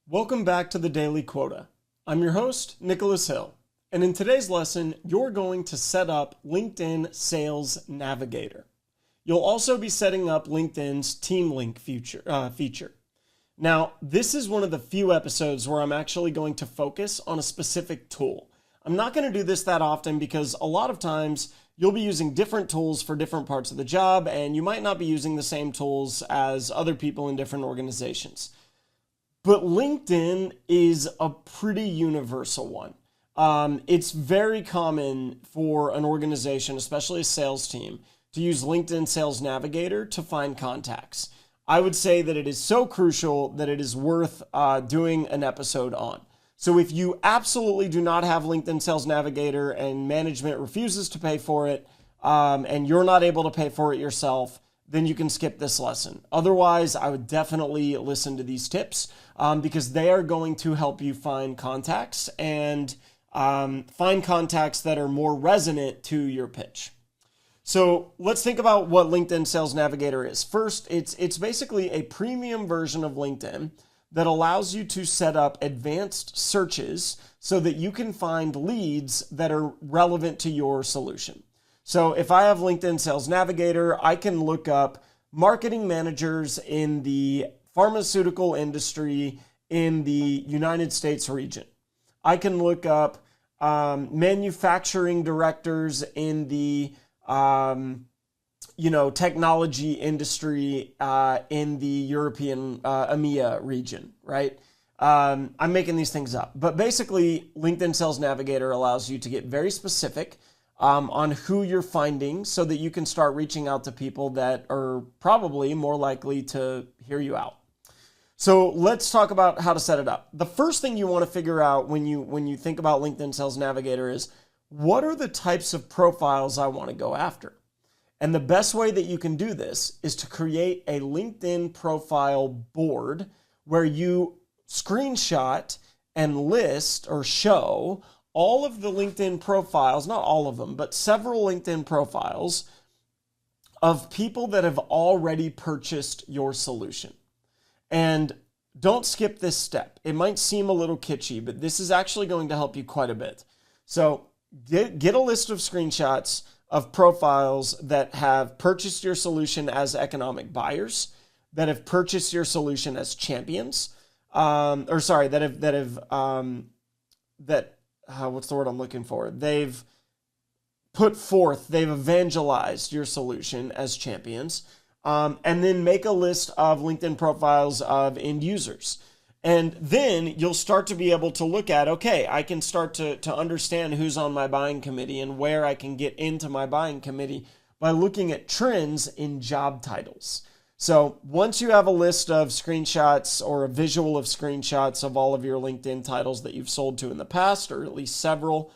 Welcome back to the Daily Quota. I'm your host, Nicholas Hill, and in today's lesson, you're going to set up LinkedIn Sales Navigator. You'll also be setting up LinkedIn's Team Link feature. Now, this is one of the few episodes where I'm actually going to focus on a specific tool. I'm not going to do this that often because a lot of times you'll be using different tools for different parts of the job, and you might not be using the same tools as other people in different organizations. But LinkedIn is a pretty universal one. It's very common for an organization, especially a sales team, to use LinkedIn Sales Navigator to find contacts. I would say that it is so crucial that it is worth doing an episode on. So if you absolutely do not have LinkedIn Sales Navigator and management refuses to pay for it, and you're not able to pay for it yourself, then you can skip this lesson. Otherwise, I would definitely listen to these tips because they are going to help you find contacts and find contacts that are more resonant to your pitch. So let's think about what LinkedIn Sales Navigator is. First, it's basically a premium version of LinkedIn that allows you to set up advanced searches so that you can find leads that are relevant to your solution. So if I have LinkedIn Sales Navigator, I can look up marketing managers in the pharmaceutical industry in the United States region. I can look up manufacturing directors in the technology industry in the European EMEA region, right? I'm making these things up. But basically, LinkedIn Sales Navigator allows you to get very specific on who you're finding so that you can start reaching out to people that are probably more likely to hear you out. So let's talk about how to set it up. The first thing you want to figure out when you think about LinkedIn Sales Navigator is, what are the types of profiles I want to go after? And the best way that you can do this is to create a LinkedIn profile board where you screenshot and list or show all of the LinkedIn profiles, not all of them, but several LinkedIn profiles of people that have already purchased your solution. And don't skip this step. It might seem a little kitschy, but this is actually going to help you quite a bit. So get a list of screenshots of profiles that have purchased your solution as economic buyers, that have purchased your solution as champions, what's the word I'm looking for? They've evangelized your solution as champions, and then make a list of LinkedIn profiles of end users. And then you'll start to be able to look at, okay, I can start to understand who's on my buying committee and where I can get into my buying committee by looking at trends in job titles. So once you have a list of screenshots or a visual of screenshots of all of your LinkedIn titles that you've sold to in the past, or at least several,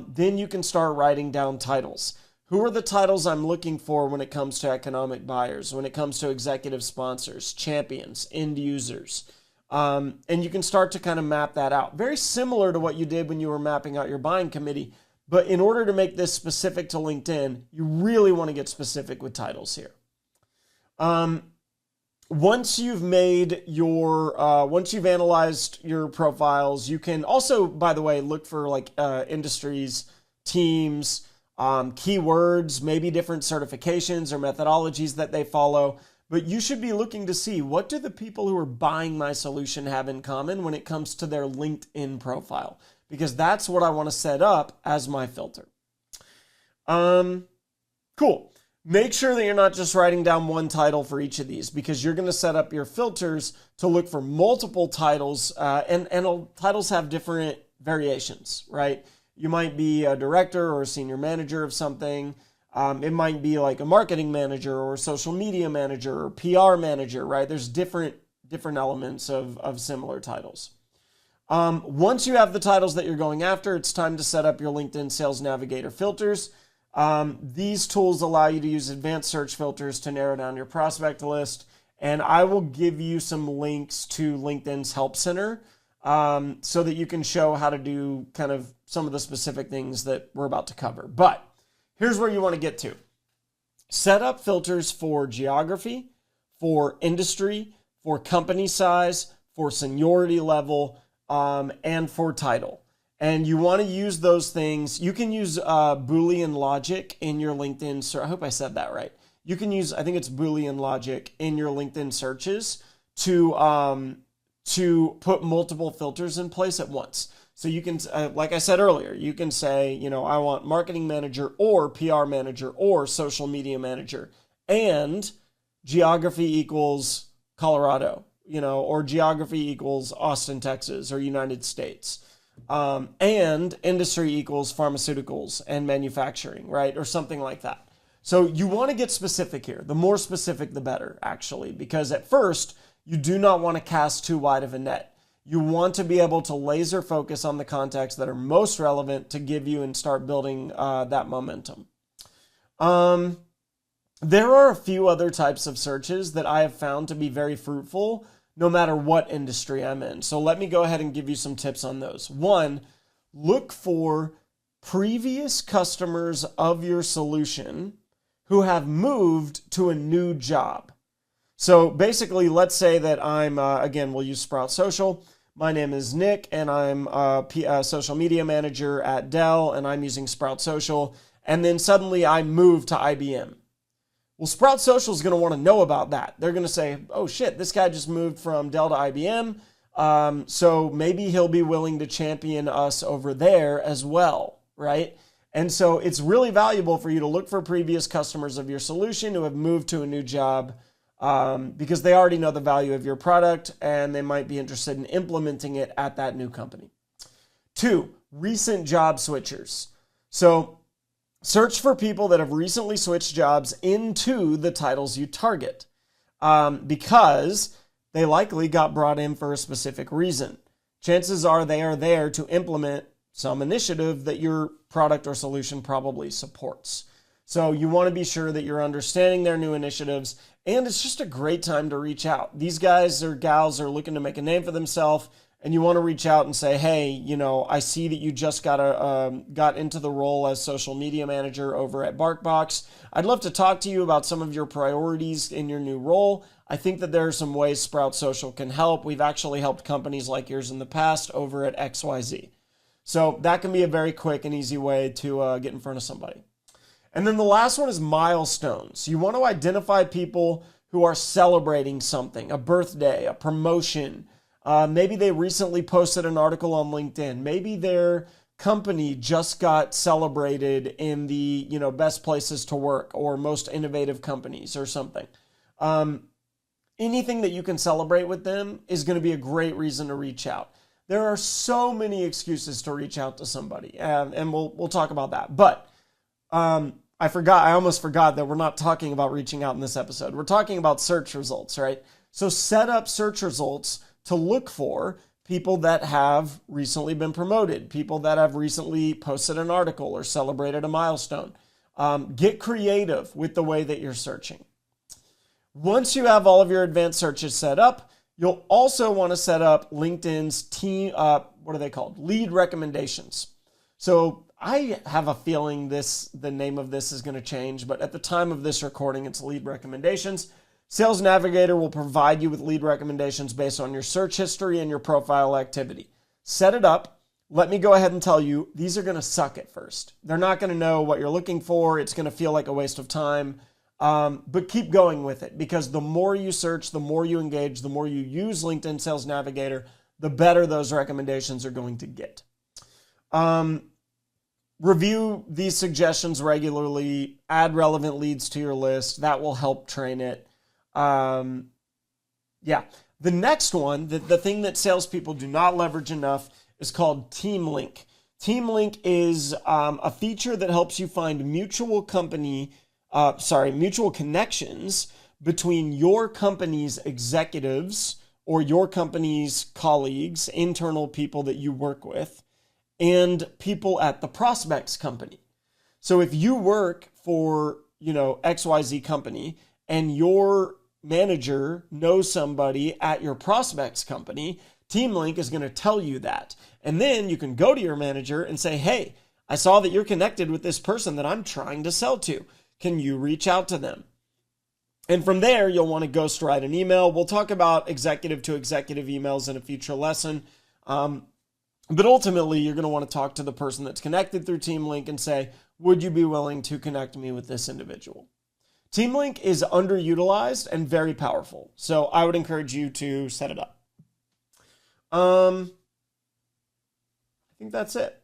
then you can start writing down titles. Who are the titles I'm looking for when it comes to economic buyers, when it comes to executive sponsors, champions, end users? And you can start to kind of map that out. Very similar to what you did when you were mapping out your buying committee. But in order to make this specific to LinkedIn, you really want to get specific with titles here. Once you've analyzed your profiles, you can also, by the way, look for industries, teams, keywords, maybe different certifications or methodologies that they follow. But you should be looking to see, what do the people who are buying my solution have in common when it comes to their LinkedIn profile? Because that's what I want to set up as my filter. Cool. Make sure that you're not just writing down one title for each of these, because you're going to set up your filters to look for multiple titles, and titles have different variations, right? You might be a director or a senior manager of something. It might be like a marketing manager or a social media manager or PR manager, right? There's different elements of similar titles. Once you have the titles that you're going after, it's time to set up your LinkedIn Sales Navigator filters. These tools allow you to use advanced search filters to narrow down your prospect list. And I will give you some links to LinkedIn's Help Center so that you can show how to do kind of some of the specific things that we're about to cover. But here's where you want to get to. Set up filters for geography, for industry, for company size, for seniority level, and for title. And you want to use those things. You can use Boolean logic in your LinkedIn. So I hope I said that right. You can use, I think it's Boolean logic in your LinkedIn searches to put multiple filters in place at once. So you can, like I said earlier, you can say, I want marketing manager or PR manager or social media manager, and geography equals Colorado, or geography equals Austin, Texas, or United States. And industry equals pharmaceuticals and manufacturing, right? Or something like that. So you want to get specific here. The more specific, the better, actually, because at first, you do not want to cast too wide of a net. You want to be able to laser focus on the contacts that are most relevant to give you and start building that momentum. There are a few other types of searches that I have found to be very fruitful, no matter what industry I'm in. So let me go ahead and give you some tips on those. One, look for previous customers of your solution who have moved to a new job. So basically, let's say that I'm, again, we'll use Sprout Social. My name is Nick, and I'm a social media manager at Dell, and I'm using Sprout Social. And then suddenly I move to IBM. Well, Sprout Social is going to want to know about that. They're going to say, oh shit, this guy just moved from Dell to IBM, so maybe he'll be willing to champion us over there as well, right? And so it's really valuable for you to look for previous customers of your solution who have moved to a new job, because they already know the value of your product and they might be interested in implementing it at that new company. 2, recent job switchers. So search for people that have recently switched jobs into the titles you target, because they likely got brought in for a specific reason. Chances are they are there to implement some initiative that your product or solution probably supports. So you want to be sure that you're understanding their new initiatives, and it's just a great time to reach out. These guys or gals are looking to make a name for themselves, and you want to reach out and say, hey, I see that you just got into the role as social media manager over at BarkBox. I'd love to talk to you about some of your priorities in your new role. I think that there are some ways Sprout Social can help. We've actually helped companies like yours in the past over at XYZ. So that can be a very quick and easy way to get in front of somebody. And then the last one is milestones. You want to identify people who are celebrating something, a birthday, a promotion. Maybe they recently posted an article on LinkedIn. Maybe their company just got celebrated in the best places to work or most innovative companies or something. Anything that you can celebrate with them is going to be a great reason to reach out. There are so many excuses to reach out to somebody, and we'll talk about that. But I almost forgot that we're not talking about reaching out in this episode. We're talking about search results, right? So set up search results to look for people that have recently been promoted, people that have recently posted an article or celebrated a milestone. Get creative with the way that you're searching. Once you have all of your advanced searches set up, you'll also want to set up LinkedIn's team, what are they called? Lead recommendations. So I have a feeling the name of this is going to change, but at the time of this recording, it's lead recommendations. Sales Navigator will provide you with lead recommendations based on your search history and your profile activity. Set it up. Let me go ahead and tell you, these are going to suck at first. They're not going to know what you're looking for. It's going to feel like a waste of time. But keep going with it, because the more you search, the more you engage, the more you use LinkedIn Sales Navigator, the better those recommendations are going to get. Review these suggestions regularly. Add relevant leads to your list. That will help train it. The next one, the thing that salespeople do not leverage enough, is called Team Link. Team Link is a feature that helps you find mutual connections between your company's executives or your company's colleagues, internal people that you work with, and people at the prospect's company. So if you work for, XYZ company and your manager knows somebody at your prospect's company, TeamLink is going to tell you that. And then you can go to your manager and say, hey, I saw that you're connected with this person that I'm trying to sell to. Can you reach out to them? And from there, you'll want to ghost write an email. We'll talk about executive to executive emails in a future lesson. But ultimately, you're going to want to talk to the person that's connected through TeamLink and say, would you be willing to connect me with this individual? TeamLink is underutilized and very powerful. So I would encourage you to set it up. I think that's it.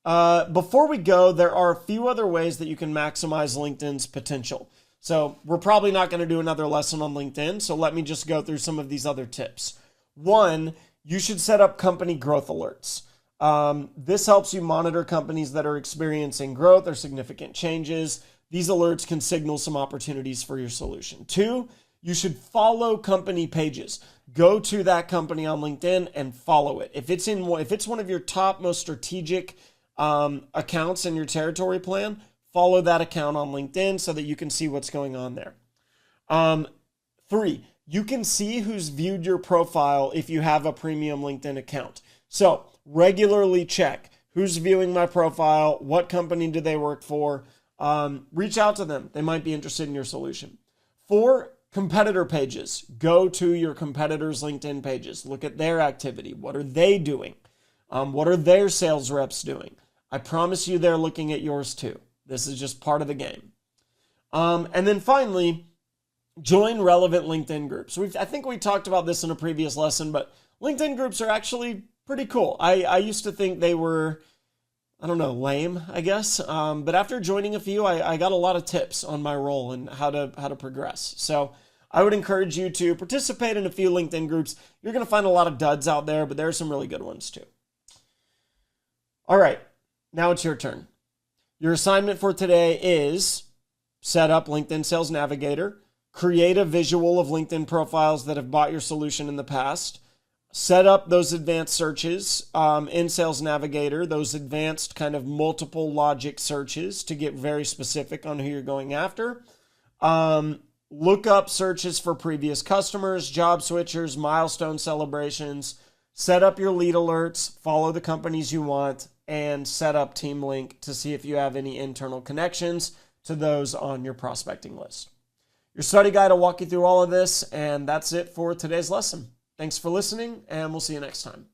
Before we go, there are a few other ways that you can maximize LinkedIn's potential. So we're probably not going to do another lesson on LinkedIn, so let me just go through some of these other tips. One, you should set up company growth alerts. This helps you monitor companies that are experiencing growth or significant changes. These alerts can signal some opportunities for your solution. Two, you should follow company pages. Go to that company on LinkedIn and follow it. If it's one of your top most strategic accounts in your territory plan, follow that account on LinkedIn so that you can see what's going on there. Three, you can see who's viewed your profile if you have a premium LinkedIn account. So regularly check who's viewing my profile, what company do they work for. Reach out to them. They might be interested in your solution. 4, competitor pages. Go to your competitors' LinkedIn pages. Look at their activity. What are they doing? What are their sales reps doing? I promise you they're looking at yours too. This is just part of the game. And then finally, join relevant LinkedIn groups. I think we talked about this in a previous lesson, but LinkedIn groups are actually pretty cool. I used to think they were, lame, I guess. But after joining a few, I got a lot of tips on my role and how to progress. So I would encourage you to participate in a few LinkedIn groups. You're going to find a lot of duds out there, but there are some really good ones too. All right, now it's your turn. Your assignment for today is set up LinkedIn Sales Navigator, create a visual of LinkedIn profiles that have bought your solution in the past, set up those advanced searches in Sales Navigator, those advanced kind of multiple logic searches to get very specific on who you're going after. Look up searches for previous customers, job switchers, milestone celebrations, set up your lead alerts, follow the companies you want, and set up TeamLink to see if you have any internal connections to those on your prospecting list. Your study guide will walk you through all of this, and that's it for today's lesson. Thanks for listening, and we'll see you next time.